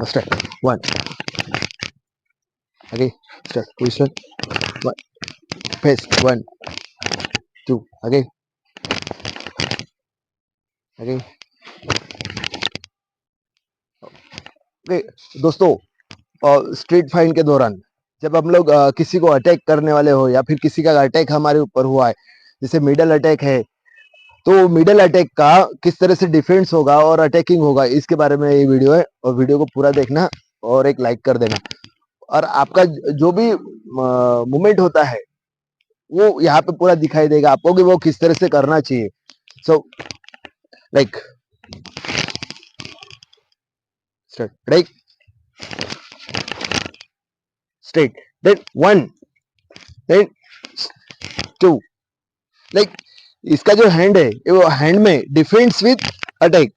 Start. 1. Again. Start. Position. 1. Face. 1, 2. Again. Again. Okay. दोस्तों, street fight के दौरान जब हम लोग किसी को अटैक करने वाले हो या फिर किसी का अटैक हमारे ऊपर हुआ है, जैसे मिडल अटैक है, तो मिडल अटैक का किस तरह से डिफेंस होगा और अटैकिंग होगा, इसके बारे में ये वीडियो है। और वीडियो को पूरा देखना और एक लाइक कर देना। और आपका जो भी मूवमेंट होता है वो यहाँ पे पूरा दिखाई देगा आपको कि वो किस तरह से करना चाहिए। So like straight, right, straight, then 1, then 2। Like इसका जो हैंड है वो हैंड में डिफेंस विथ अटैक।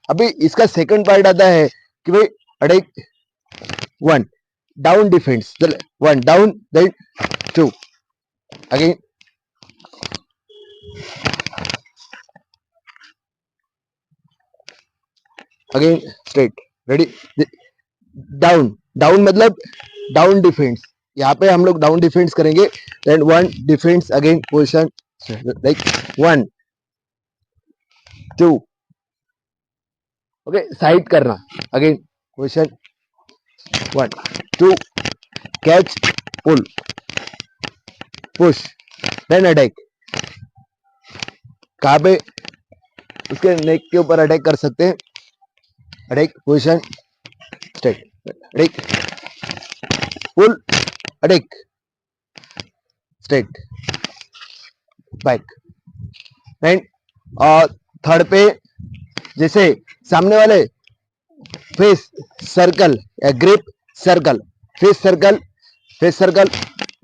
अभी इसका सेकंड पार्ट आता है कि भाई attack 1 down defence, 1 down, then 2 again, again straight, ready, down, down मतलब डाउन डिफेंस। यहाँ पे हम लोग डाउन डिफेंस करेंगे, then 1 defence, again position, like 1 2। Okay, side करना, again position 1 2, catch, pull, push, then attack. कहाँ पे? उसके नेक के ऊपर अटैक कर सकते हैं। Attack, position, straight, attack, pull, attack, straight, back, and third पे जैसे सामने वाले फेस सर्कल या grip circle, face circle, face circle,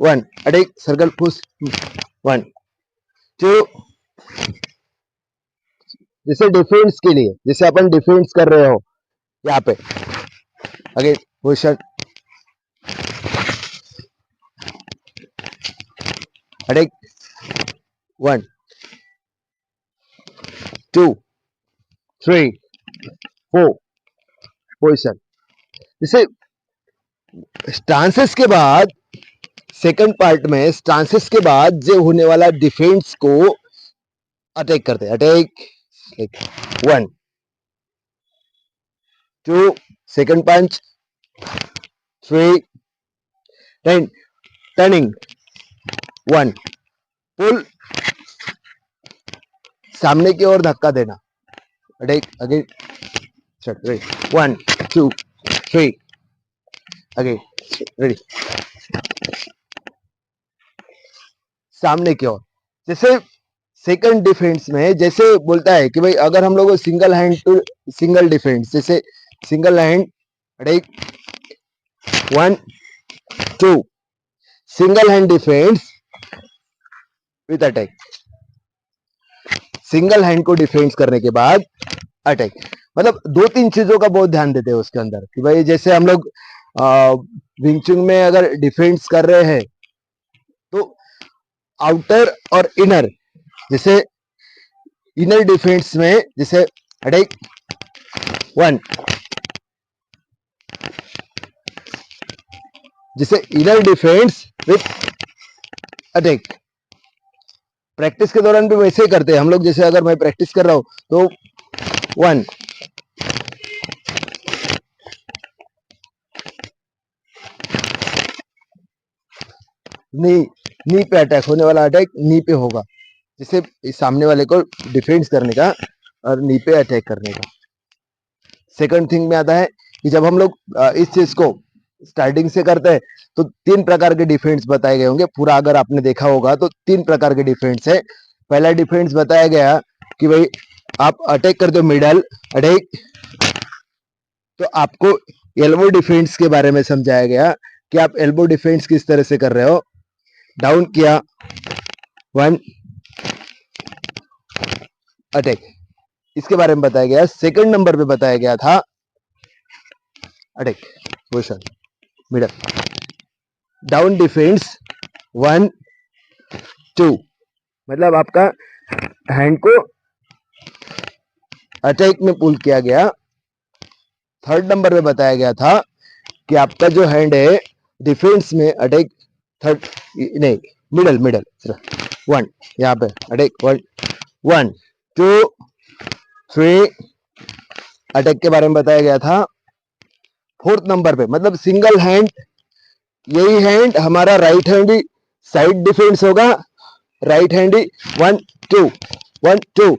1 attack, circle, push, 1 2। जैसे डिफेंस के लिए, जैसे अपन डिफेंस कर रहे हो यहाँ पे, अगेन पोजिशन, अटैक 1 2 3 4 पोजिशन। जैसे स्टांसेस के बाद, सेकंड पार्ट में स्टांसेस के बाद जो होने वाला डिफेंस को अटैक करते हैं। अटैक 1 2, सेकंड पंच, 3, देन टर्निंग 1, पुल, सामने की ओर धक्का देना, अटैक, अगेन 1 2 3, अगेन रेडी, सामने की ओर। जैसे सेकंड डिफेंस में जैसे बोलता है कि भाई अगर हम लोग single hand to single defence, जैसे single hand attack 1 2, single hand defence with attack, single hand को डिफेंस करने के बाद अटैक। मतलब 2-3 चीजों का बहुत ध्यान देते हैं उसके अंदर कि भाई जैसे हम लोग विंग चुन में अगर डिफेंस कर रहे हैं तो आउटर और इनर, जैसे इनर डिफेंस में जैसे अटैक 1, जैसे inner defence with attack. Practice के दौरान भी वैसे ही करते हैं हम लोग। जैसे अगर मैं प्रैक्टिस कर रहा हूं तो 1 नी पे अटैक होने वाला, अटैक नी पे होगा, जिससे सामने वाले को डिफेंस करने का और नी पे अटैक करने का। सेकंड थिंग में आता है कि जब हम लोग इस चीज को स्टार्टिंग से करते हैं तो 3 प्रकार के डिफेंस बताए गए होंगे। पूरा अगर आपने देखा होगा तो 3 प्रकार के डिफेंस है। पहला डिफेंस बताया गया कि भाई आप अटैक करते हो मिडल अटैक, तो आपको एल्बो डिफेंस के बारे में समझाया गया कि आप एल्बो डिफेंस किस तरह से कर रहे हो। डाउन किया 1 अटैक, इसके बारे में बताया गया। सेकंड नंबर पे बताया गया था attack, position, middle, down defence 1 2, मतलब आपका हैंड को अटैक में पुल किया गया। थर्ड नंबर पे बताया गया था कि आपका जो हैंड है डिफेंस में अटैक थर्ड नहीं मिडल मिडल वन, यहाँ पे अटैक वन 1 2 3 अटैक के बारे में बताया गया था। फोर्थ नंबर पे मतलब सिंगल हैंड, यही हैंड हमारा राइट हैंड ही साइड डिफेंस होगा, राइट हैंड ही 1 2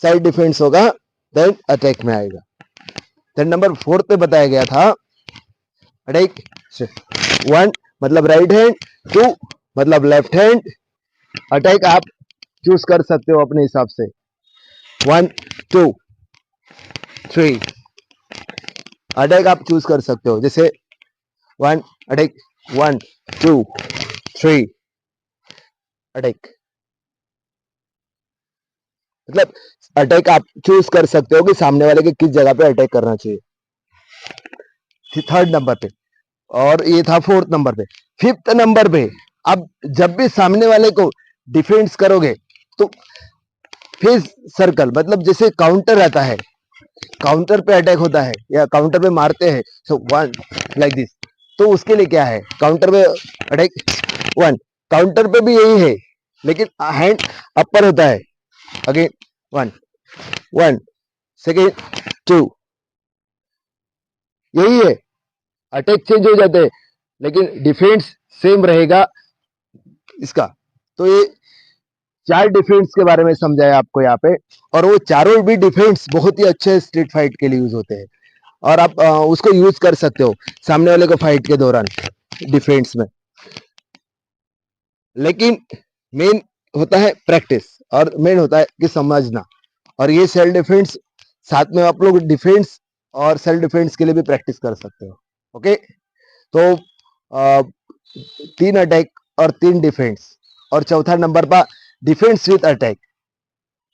साइड डिफेंस होगा, देन अटैक में आएगा। देन नंबर फोर्थ पे बताया गया था अटैक 1 मतलब राइट हैंड, 2 मतलब लेफ्ट हैंड। अटैक आप चूज कर सकते हो अपने हिसाब से 1 2 3 अटैक आप चूज कर सकते हो, जैसे 1 अटैक 1 2 3 अटैक, मतलब अटैक आप चूज कर सकते हो कि सामने वाले के किस जगह पे अटैक करना चाहिए, थर्ड नंबर पे। और ये था फोर्थ नंबर पे। फिफ्थ नंबर पे अब जब भी सामने वाले को डिफेंस करोगे तो फेस सर्कल मतलब जैसे काउंटर रहता है, काउंटर पे अटैक होता है या काउंटर पे मारते हैं, सो वन लाइक दिस, तो उसके लिए क्या है काउंटर पे अटैक 1, काउंटर पे भी यही है लेकिन हैंड अपर होता है, अगेन 1 1 सेकेंड 2, यही है। अटैक चेंज हो जाते हैं लेकिन डिफेंस सेम रहेगा इसका। तो ये 4 डिफेंस के बारे में समझाया आपको यहाँ पे, और वो चारों भी डिफेंस बहुत ही अच्छे स्ट्रीट फाइट के लिए यूज होते हैं और आप उसको यूज कर सकते हो सामने वाले को फाइट के दौरान डिफेंस में। लेकिन मेन होता है प्रैक्टिस और मेन होता है कि समझना, और ये सेल्फ डिफेंस साथ में आप लोग डिफेंस और सेल्फ डिफेंस के लिए भी प्रैक्टिस कर सकते हो। ओके, तो 3 अटैक और 3 डिफेंस, और चौथा नंबर पर डिफेंस विथ अटैक।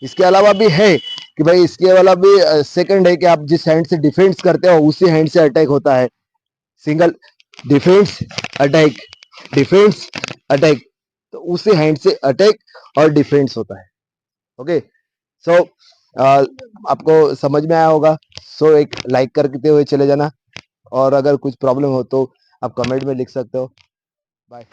इसके अलावा भी है कि भाई इसके अलावा भी सेकंड है कि आप जिस हैंड से डिफेंस करते हो उसी हैंड से अटैक होता है, single defence attack, defence attack, तो उसी हैंड से अटैक और डिफेंस होता है। ओके, सो आपको समझ में आया होगा, सो एक लाइक करते हुए चले जाना, और अगर कुछ प्रॉब्लम हो तो आप कमेंट में लिख सकते हो। बाय।